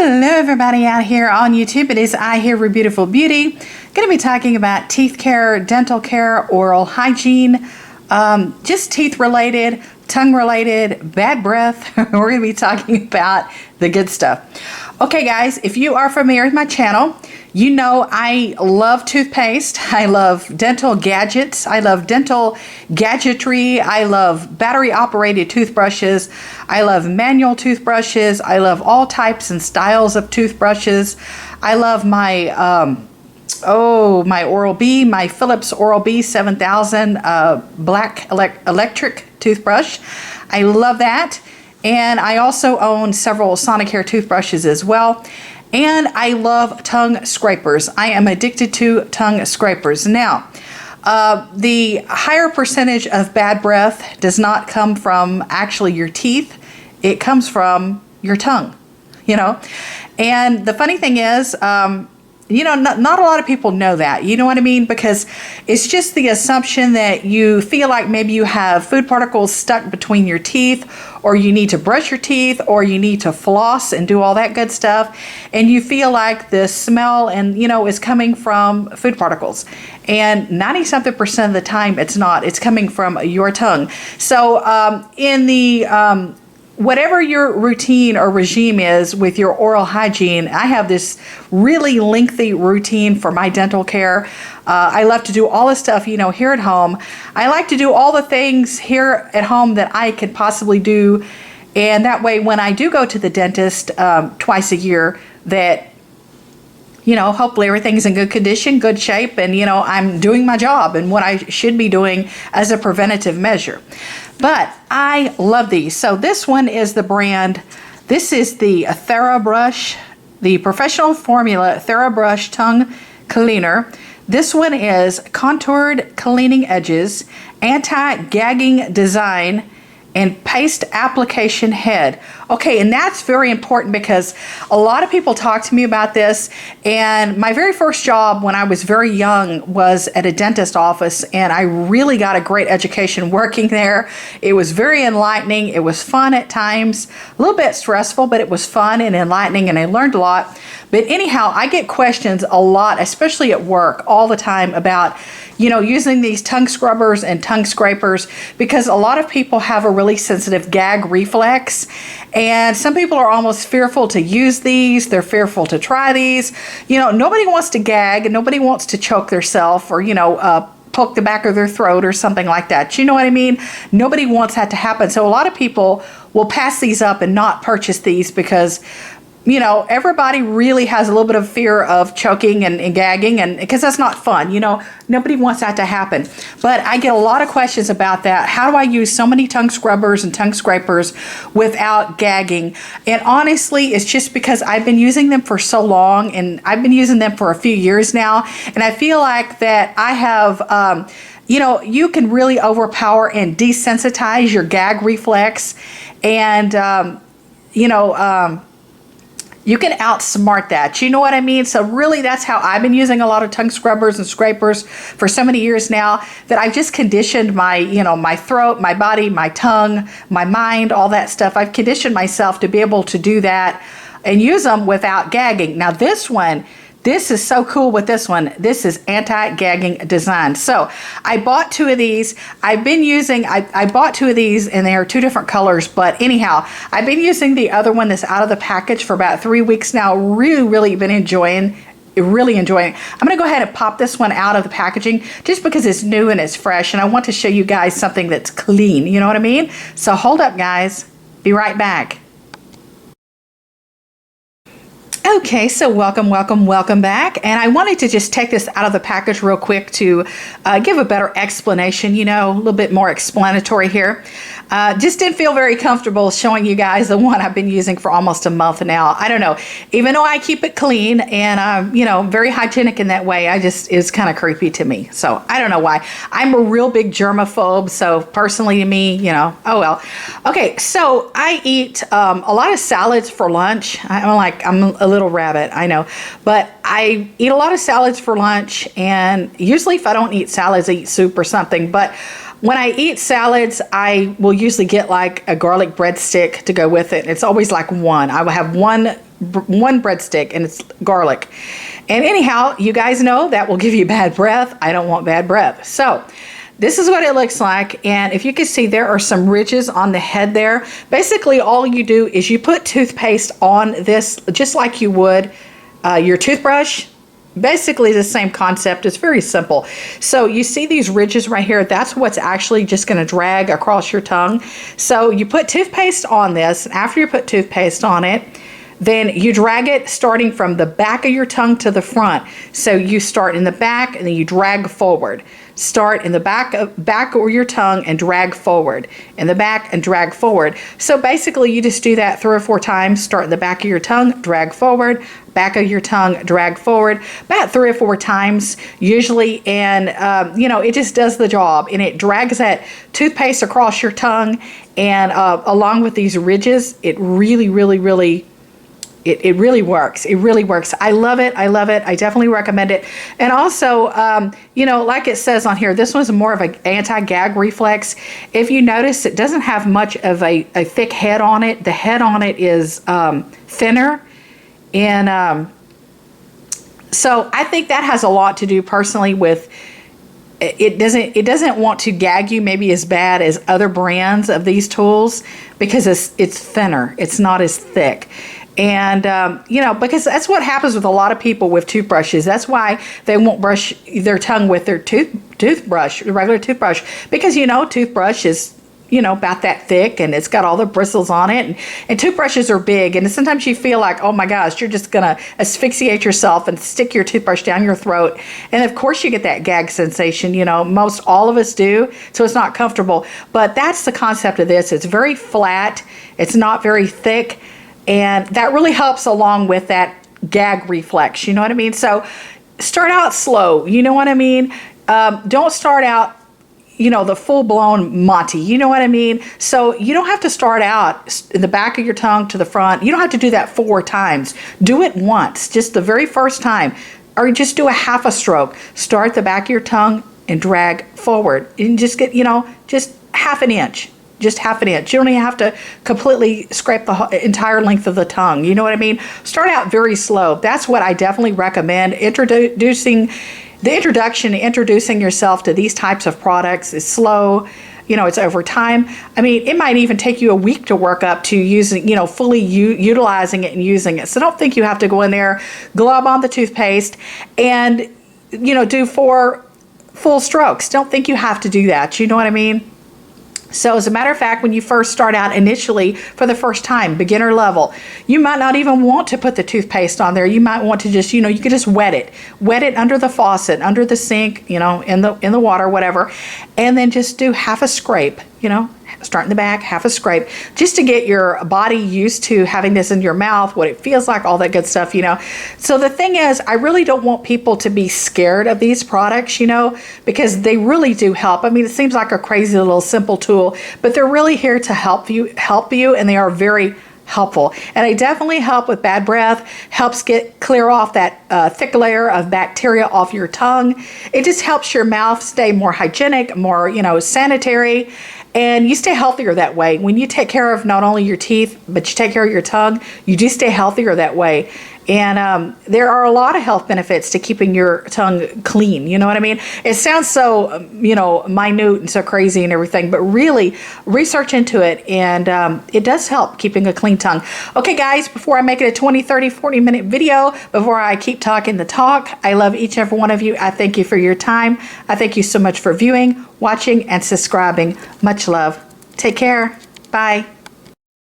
Hello everybody out here on YouTube. It is I Here with Beautiful Beauty. Going to be talking about teeth care, dental care, oral hygiene, just teeth related, tongue related, bad breath. We're going to be talking about the good stuff. Okay guys, if you are familiar with my channel, you know I love toothpaste, I love dental gadgets, I love dental gadgetry, I love battery operated toothbrushes, I love manual toothbrushes, I love all types and styles of toothbrushes. I love my my Oral-B, my Philips Oral-B 7000 black electric toothbrush. I love that. And I also own several Sonicare toothbrushes as well. And I love tongue scrapers. I am addicted to tongue scrapers. Now, the higher percentage of bad breath does not come from actually your teeth. It comes from your tongue, you know. And the funny thing is, you know, not a lot of people know that, you know what I mean? Because it's just the assumption that you feel like maybe you have food particles stuck between your teeth, or you need to brush your teeth, or you need to floss and do all that good stuff. And you feel like the smell and, you know, is coming from food particles. And 90-something% of the time it's not. It's coming from your tongue. So in the whatever your routine or regime is with your oral hygiene, I have this really lengthy routine for my dental care. I love to do all the stuff, you know, here at home. I like to do all the things here at home that I could possibly do. And that way, when I do go to the dentist twice a year, that, you know, hopefully everything's in good condition, good shape, and, you know, I'm doing my job and what I should be doing as a preventative measure. But I love these. So this one is the brand. This is the TheraBrush, the professional formula TheraBrush Tongue Cleaner. This one is contoured cleaning edges, anti-gagging design, and paste application head. Okay, and that's very important because a lot of people talk to me about this, and my very first job when I was very young was at a dentist office, and I really got a great education working there. It was very enlightening. It was fun at times, a little bit stressful, but it was fun and enlightening, and I learned a lot. But anyhow, I get questions a lot, especially at work, all the time about, you know, using these tongue scrubbers and tongue scrapers, because a lot of people have a really sensitive gag reflex, and some people are almost fearful to use these. They're fearful to try these. You know, nobody wants to gag, and nobody wants to choke themselves or, you know, poke the back of their throat or something like that. You know what I mean? Nobody wants that to happen. So a lot of people will pass these up and not purchase these because, you know, everybody really has a little bit of fear of choking and gagging, and because that's not fun, you know, nobody wants that to happen. But I get a lot of questions about that. How do I use so many tongue scrubbers and tongue scrapers without gagging? And honestly, it's just because I've been using them for so long, and I've been using them for a few years now, and I feel like that I have, you know, you can really overpower and desensitize your gag reflex, and, you know, you can outsmart that. You know what I mean? So really, that's how I've been using a lot of tongue scrubbers and scrapers for so many years now, that I've just conditioned my, you know, my throat, my body, my tongue, my mind, all that stuff. I've conditioned myself to be able to do that and use them without gagging. Now this one, this is so cool with this one. This is anti-gagging design. So I bought two of these. I've been using, I bought two of these, and they are two different colors. But anyhow, I've been using the other one that's out of the package for about 3 weeks now. Really been enjoying it. I'm going to go ahead and pop this one out of the packaging just because it's new and it's fresh. And I want to show you guys something that's clean. You know what I mean? So hold up, guys. Be right back. Okay, so welcome back. And I wanted to just take this out of the package real quick to give a better explanation, you know, a little bit more explanatory here. Just didn't feel very comfortable showing you guys the one I've been using for almost a month now. I don't know, even though I keep it clean and, you know, very hygienic in that way, it's kind of creepy to me. So I don't know why. I'm a real big germaphobe. So personally to me, you know, oh well. Okay, so I eat a lot of salads for lunch. I'm a little rabbit, I know, but I eat a lot of salads for lunch, and usually if I don't eat salads, I eat soup or something. But When I eat salads, I will usually get like a garlic breadstick to go with it. It's always like one. I will have one breadstick and it's garlic. And anyhow, you guys know that will give you bad breath. I don't want bad breath. So this is what it looks like. And if you can see, there are some ridges on the head there. Basically, all you do is you put toothpaste on this just like you would your toothbrush. Basically the same concept. It's very simple. So you see these ridges right here, that's what's actually just going to drag across your tongue. So you put toothpaste on this, and after you put toothpaste on it, then you drag it starting from the back of your tongue to the front. So you start in the back and then you drag forward. Start in the back of your tongue and drag forward. In the back and drag forward. So basically you just do that 3 or 4 times. Start in the back of your tongue, drag forward. Back of your tongue, drag forward. About 3 or 4 times usually. And you know, it just does the job. And it drags that toothpaste across your tongue. And along with these ridges, it really it really works. It really works. I love it. I love it. I definitely recommend it. And also, you know, like it says on here, this one's more of an anti-gag reflex. If you notice, it doesn't have much of a thick head on it. The head on it is thinner. And so I think that has a lot to do personally with it doesn't want to gag you maybe as bad as other brands of these tools because it's thinner. It's not as thick. And, you know, because that's what happens with a lot of people with toothbrushes. That's why they won't brush their tongue with their toothbrush, regular toothbrush, because, you know, toothbrush is, you know, about that thick and it's got all the bristles on it. And toothbrushes are big. And sometimes you feel like, oh my gosh, you're just going to asphyxiate yourself and stick your toothbrush down your throat. And of course you get that gag sensation, you know, most all of us do. So it's not comfortable. But that's the concept of this. It's very flat. It's not very thick. And that really helps along with that gag reflex. You know what I mean? So start out slow. You know what I mean? Don't start out, you know, the full-blown Monty. You know what I mean? So you don't have to start out in the back of your tongue to the front. You don't have to do that 4 times. Do it once, just the very first time. Or just do a half a stroke. Start the back of your tongue and drag forward. And just get, you know, just half an inch. Just half an inch. You don't even have to completely scrape the entire length of the tongue. You know what I mean? Start out very slow. That's what I definitely recommend. Introducing yourself to these types of products is slow. You know, it's over time. I mean, it might even take you a week to work up to using, you know, fully utilizing it and using it. So don't think you have to go in there, glob on the toothpaste, and, you know, do 4 full strokes. Don't think you have to do that. You know what I mean? So as a matter of fact, when you first start out initially for the first time, beginner level, you might not even want to put the toothpaste on there. You might want to just, you know, you could just wet it under the faucet, under the sink, you know, in the water, whatever, and then just do half a scrape, you know, start in the back, half a scrape, just to get your body used to having this in your mouth, what it feels like, all that good stuff, you know. So the thing is, I really don't want people to be scared of these products, you know, because they really do help. I mean, it seems like a crazy little simple tool, but they're really here to help you, and they are very helpful. And they definitely help with bad breath, helps clear off that thick layer of bacteria off your tongue. It just helps your mouth stay more hygienic, more, you know, sanitary, and you stay healthier that way. When you take care of not only your teeth, but you take care of your tongue, you do stay healthier that way. And there are a lot of health benefits to keeping your tongue clean. You know what I mean? It sounds so, you know, minute and so crazy and everything, but really research into it, and it does help keeping a clean tongue. Okay, guys, before I make it a 20, 30, 40-minute video, before I keep talking the talk, I love each and every one of you. I thank you for your time. I thank you so much for viewing, watching, and subscribing. Much love. Take care. Bye.